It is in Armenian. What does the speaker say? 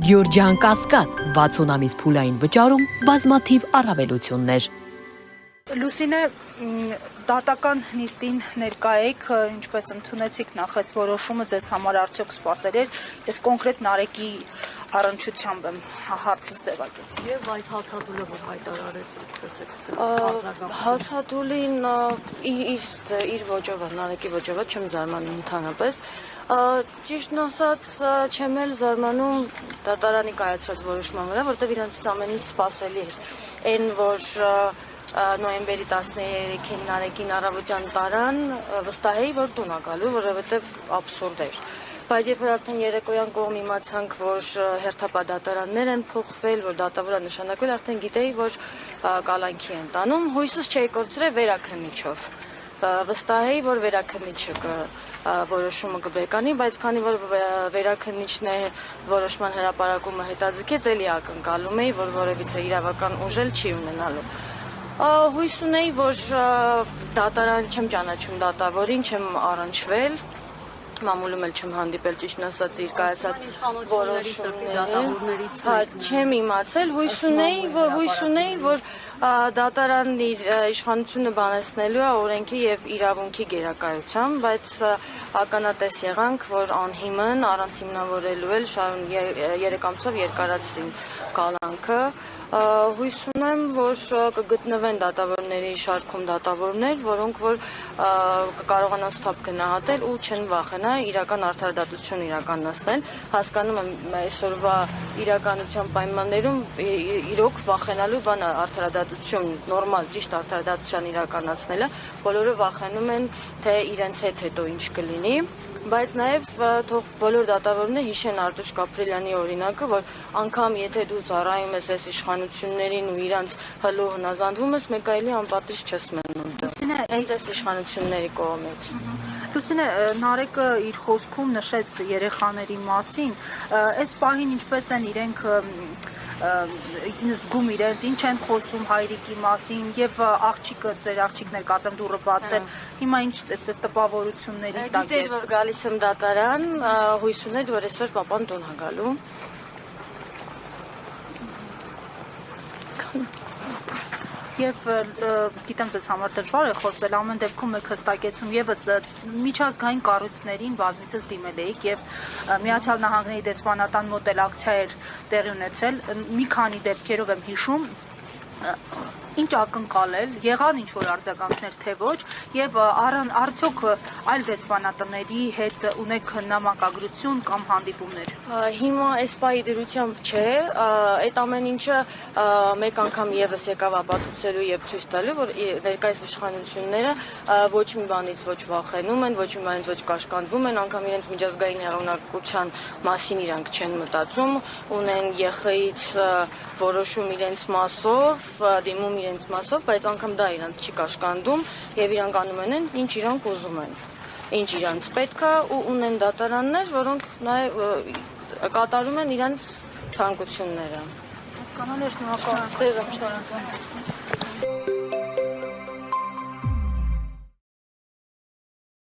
Գյորջյան Կասկադ 60 ամիս փուլային վճարում բազմաթիվ առավելություններ։ Լուսինե, դատական նիստին ներկա եք, ինչպես ընդունեցիք նախ այս որոշումը, ձեզ համար արդյոք սպասել էր, ես կոնկրետ Նարեկի առնչությամբ եմ հարցս ձևակերպել։ Եվ այս հացադուլը, որ հայտարարեց, ինչպես եք հացադուլին իր ոճով, Նարեկի ոճով չեմ զարմանում ընդհանրապես։ Ճիշտն ասած, չեմ էլ զարմանում դատարանի կայացրած որոշման վրա, որտեղ իրանցից ամեն ինչ սպասելի էր։ Այն, որ նոյեմբերի 13-ին Նարեկին առավոտյան տարան, վստահ էի, որ տուն ա գալու, որովհետև աբսուրդ էր։ Բայց երբ որ արդեն երեկոյան կողմ իմացանք, որ հերթապադատարաններ են փոխվել, որ դատավոր է նշանակվել, արդեն գիտեի, որ կալանքի են տանում, հույսս չէի կորցրել վերաքննիչով։ Վստահ էի, որ վերաքննիչը որոշումը կբեկանի, բայց քանի որ վերաքննիչն է որոշման հրապարակումը հետաձգեց, էլի ակնկալում էի, որ որևիցե իրավական ուժ էլ չի ունենալու։ Հույս ունեի, որ դատարան չեմ ճանաչում դատավորին, չեմ առնչվել, մամուլում էլ չեմ հանդիպել, ճիշտն ասած, իր կայացած որոշումներից չեմ իմացել, հույս ունեի, որ դատարանն իր իշխանությունը բանեցնելու է օրենքի եւ իրավունքի գերակայությամբ, բայց ականատես եղանք, որ անհիմն առանց հիմնավորելու էլ 3 ամսով երկարացրին կալանքը։ Հույս ունեմ, որ կգտնվեն դատավորների շարքում դատավորներ, որոնք որ կկարողանան սթափ գնահատել ու չեն վախենա իրական արդարադատություն իրականացնել։ Հասկանում եմ այսօրվա իրականության պայմաններում իրոք վախենալու բան է արդարադատություն, նորմալ ճիշտ արդարադատության իրականացնելը, բոլորը վախենում են, թե իրենց հետ հետո ինչ կլինի, բայց նաև թող բոլոր դատավորները հիշեն Արտուշ Գաբրիելյանի օրինակը, որ անգամ եթե դու ծառայում ես այս իշխանություններին ու իրանց հլու հնազանդվում ես, մեկ այլի անպատրիժ չես մնում դու։ Հենց այս իշխանությունների կողմից։ Լուսինե, Նարեկը իր խոսքում նշեց երեխաների մասին, այս պահին ինչպես են իրենք զգում իրենց, ինչ են խոսում հայրիկի մասին եւ աղջիկը, ձեր աղջիկն էր կարծեմ դուռը բացել, հիմա ինչ այդպես տպավորությունների տակ Գիտեի, որ գալիս եմ դատարան, հույս ունեի, որ այսօր պապան տուն ա գալու։ Եվ գիտեմ ձեզ համար դժվար է խոսել, ամեն դեպքում եք հստակեցում եւս միջազգային կառույցներին բազմիցս դիմել էիք եւ Միացյալ Նահանգների դեսպանատան մոտ էլ ակցիա էր տեղի ունեցել, մի քանի դեպքերով եմ հիշում, ինչ ակնկալել, եղան ինչ-որ արձագանքներ, թե ոչ, եւ արդյոք այլ դեսպանատների հետ ունեք նամակագրություն կամ հանդիպումներ։ Հիմա այս պահի դրությամբ չէ, այդ ամեն ինչը մեկ անգամ եւս եկավ ապացուցելու եւ ցույց տալու, որ ներկայիս իշխանությունները ոչ մի բանից ոչ վախենում են, ոչ մի բանից ոչ կաշկանդվում են, անգամ իրենց միջազգային հեղինակության մասին իրանք չեն մտածում, ունեն ԵԽ-ից որոշում իրենց մասով, դիմում իրենց մասով, բայց անգամ դա իրանք չի կաշկանդում եւ իրանք անում են ինչ իրանք ուզում են, ինչ իրանք պետք է ու ունեն դատարաններ, որոնք նաեւ կատարում են իրանք ցանկությունները։ Հասկանալի է, շնորհակալություն։ Ձեզ շնորհակալ։